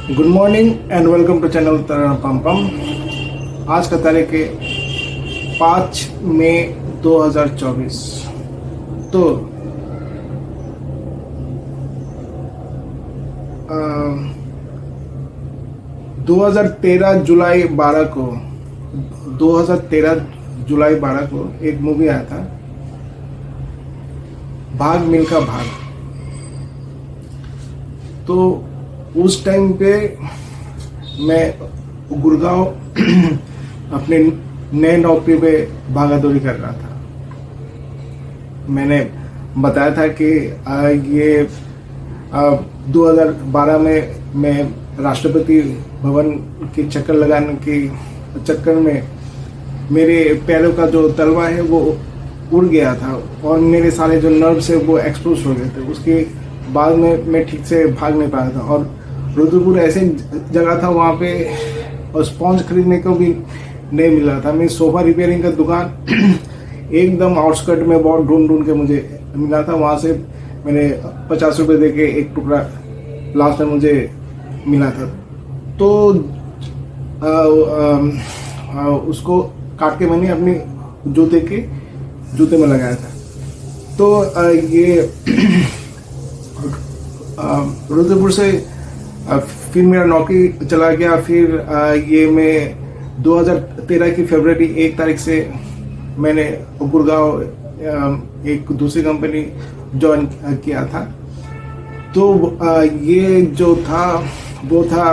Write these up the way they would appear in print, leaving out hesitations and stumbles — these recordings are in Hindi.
Good morning and welcome to channel तरन पम पम। आज का तारीख है 5 मई 2024। तो 2013 जुलाई 12 को 2013 जुलाई 12 को एक मूवी आया था, भाग मिल्खा भाग। तो उस टाइम पे मैं गुड़गांव अपने नए नौकरी पे भागा दौड़ी कर रहा था। मैंने बताया था कि ये 2012 में मैं राष्ट्रपति भवन के चक्कर लगाने के चक्कर में मेरे पैरों का जो तलवा है वो उड़ गया था और मेरे सारे जो नर्व्स है वो एक्सपोज हो गए थे। उसके बाद में मैं ठीक से भाग नहीं पाया था और रुद्रपुर ऐसे जगह था वहाँ पे और स्पॉन्ज खरीदने को भी नहीं मिला था। मैं सोफा रिपेयरिंग का दुकान एकदम आउटस्कर्ट में बहुत ढूंढ के मुझे मिला था। वहाँ से मैंने 50 रुपये दे के एक टुकड़ा लास्ट में मुझे मिला था। तो उसको काट के मैंने अपने जूते में लगाया था। तो ये रुद्रपुर से फिर मेरा नौकरी चला गया। फिर ये मैं 2013 की फरवरी 1 तारीख से मैंने गुड़गांव एक दूसरी कंपनी ज्वाइन किया था। तो ये जो था वो था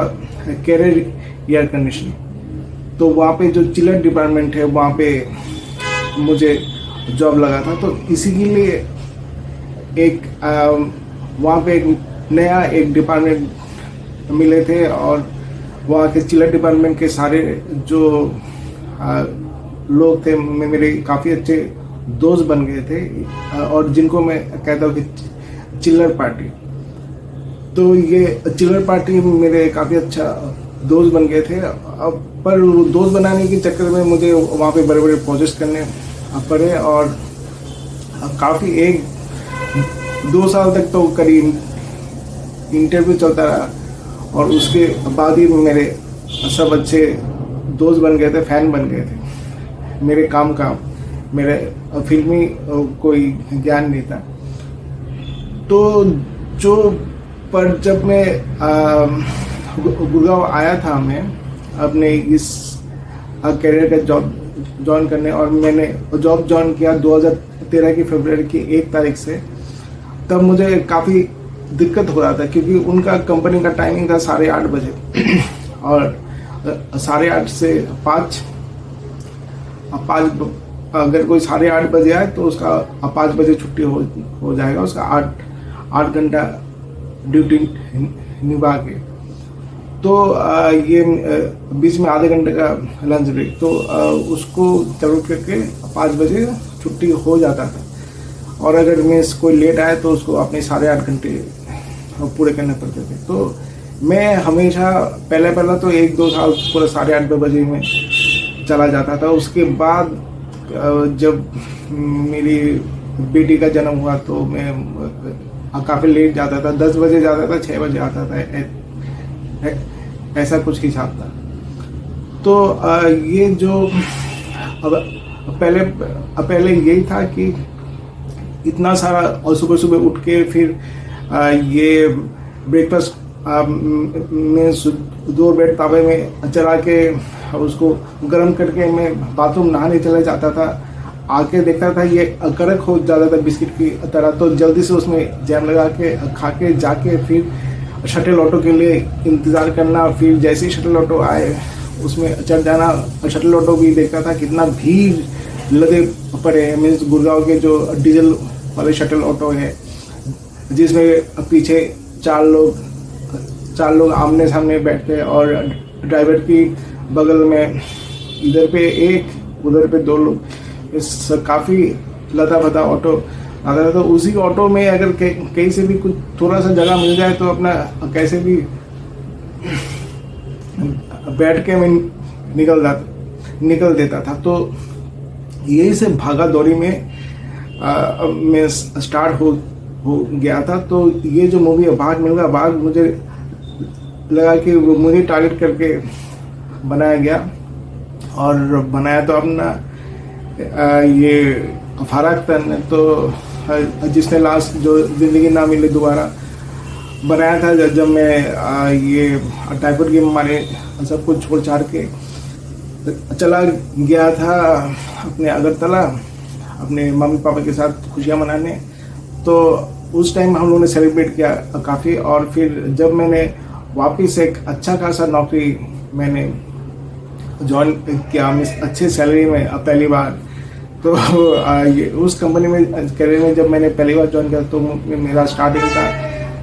कैरियर एयर कंडीशनिंग। तो वहाँ पे जो चिलर डिपार्टमेंट है वहाँ पे मुझे जॉब लगा था। तो इसी के लिए एक वहाँ पे एक नया डिपार्टमेंट मिले थे और वहाँ के चिलर डिपार्टमेंट के सारे जो लोग थे मेरे काफ़ी अच्छे दोस्त बन गए थे और जिनको मैं कहता हूँ कि चिल्लर पार्टी। तो ये चिल्लर पार्टी मेरे काफ़ी अच्छा दोस्त बन गए थे। अब पर दोस्त बनाने के चक्कर में मुझे वहाँ पे बड़े बड़े प्रोजेक्ट करने पड़े और काफ़ी 1-2 साल तक तो करीब इंटरव्यू चलता रहा और उसके बाद ही मेरे सब अच्छे दोस्त बन गए थे, फैन बन गए थे मेरे काम का। मेरे फिल्मी कोई ज्ञान नहीं था। तो पर जब मैं गुड़गांव आया था मैं अपने इस कैरियर का जॉब ज्वाइन करने और मैंने जॉब ज्वाइन किया 2013 की फरवरी की 1 तारीख से। तब मुझे काफ़ी दिक्कत हो रहा था क्योंकि उनका कंपनी का टाइमिंग था 8:30 बजे और 8:30 से 5 अगर कोई 8:30 बजे आए तो उसका 5 बजे छुट्टी हो जाएगा। उसका 8 घंटा ड्यूटी निभा के। तो ये बीच में आधे घंटे का लंच ब्रेक, तो उसको चलो करके 5 बजे छुट्टी हो जाता था। और अगर मैं कोई लेट आए तो उसको अपने 8.5 घंटे पूरे करने पड़ते थे। तो मैं हमेशा पहला तो 1-2 साल पूरा 8:30 बजे में चला जाता था। उसके बाद जब मेरी बेटी का जन्म हुआ तो मैं काफ़ी लेट जाता था, 10 बजे जाता था, 6 बजे आता था, ऐसा कुछ हिसाब था। तो ये जो अब पहले यही था कि इतना सारा और सुबह उठ के फिर ये ब्रेकफास्ट में 2 ब्रेड तावे में चला के उसको गर्म करके मैं बाथरूम नहाने चले जाता था। आके देखता था ये कड़क हो जाता था बिस्किट की तरह। तो जल्दी से उसमें जैम लगा के खा के जाके फिर शटल ऑटो के लिए इंतज़ार करना। फिर जैसे ही शटल ऑटो आए उसमें चढ़ जाना। शटल ऑटो भी देखता था कितना भीड़ लगे पड़े हैं। मीन्स गुड़गांव के जो डीजल वाले शटल ऑटो है जिसमें पीछे 4 लोग आमने सामने बैठते और ड्राइवर की बगल में इधर पे 1 उधर पे 2 लोग। इस काफ़ी लता-फता ऑटो आता था। तो उसी ऑटो में अगर कहीं से भी कुछ थोड़ा सा जगह मिल जाए तो अपना कैसे भी बैठ के मैं निकल देता था। तो यही से भागा दौड़ी में मैं स्टार्ट हो गया था। तो ये जो मूवी है भाग मिल्खा भाग मुझे लगा कि वो मुझे टारगेट करके बनाया गया। और बनाया तो अपना ये फराग अख्तर ने, तो जिसने लास्ट जो ज़िंदगी ना मिले दोबारा बनाया था। जब मैं ये टाइफाइड की बीमारी सब कुछ छोड़ छाड़ के चला गया था अपने अगरतला अपने मम्मी पापा के साथ खुशियाँ मनाने, तो उस टाइम हम लोगों ने सेलिब्रेट किया काफ़ी। और फिर जब मैंने वापस एक अच्छा खासा नौकरी मैंने ज्वाइन किया अच्छे सैलरी में पहली बार, तो ये उस कंपनी में करियर में जब मैंने पहली बार ज्वाइन किया तो मेरा स्टार्टिंग था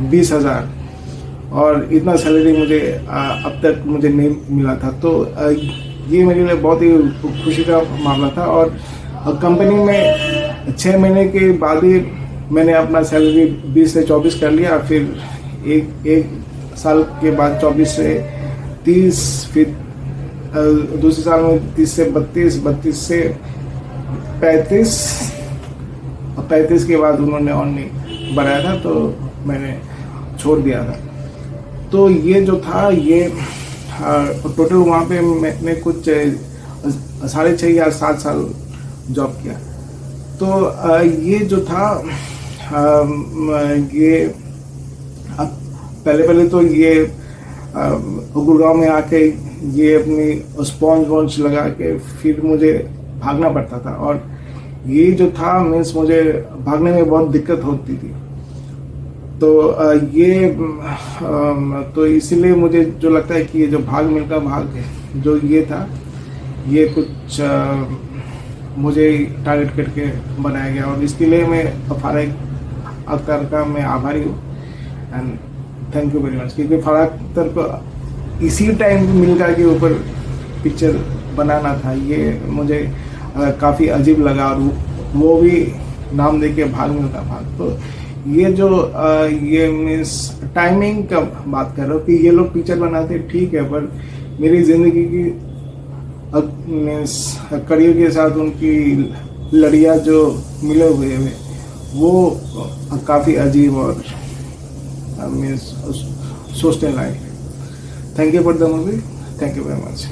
20,000 और इतना सैलरी मुझे अब तक मुझे नहीं मिला था। तो ये मेरे लिए बहुत ही खुशी का मामला था। और कंपनी में 6 महीने के बाद ही मैंने अपना सैलरी 20 से 24 कर लिया। फिर एक साल के बाद 24 से 30, फिर दूसरे साल में 30 से 32, 32 से 35 और 35 के बाद उन्होंने और नहीं बढ़ाया था तो मैंने छोड़ दिया था। तो ये जो था ये टोटल वहाँ पे मैंने कुछ 6.5 या 7 साल जॉब किया। तो ये जो था ये पहले तो ये गुड़गांव में आके ये अपनी स्पॉन्ज वॉन्ज लगा के फिर मुझे भागना पड़ता था। और ये जो था मीन्स मुझे भागने में बहुत दिक्कत होती थी। तो ये तो इसीलिए मुझे जो लगता है कि ये जो भाग मिल्खा भाग जो ये था ये कुछ मुझे टारगेट करके बनाया गया। और इसके लिए मैं फराग अख्तर का मैं आभारी हूँ and thank you very much. क्योंकि फराग अख्तर को इसी टाइम मिल्खा के ऊपर पिक्चर बनाना था, ये मुझे काफ़ी अजीब लगा। और वो भी नाम देके भाग मिल्खा भाग। तो ये जो ये मीन्स टाइमिंग का बात कर रहा हूँ कि ये लोग पिक्चर बनाते ठीक है, पर मेरी ज़िंदगी की मीन्स करियर के साथ उनकी लड़ियाँ जो मिले हुए हैं वो काफ़ी अजीब और मीन्स सोचने लायक है। Thank you for the movie, thank you very much.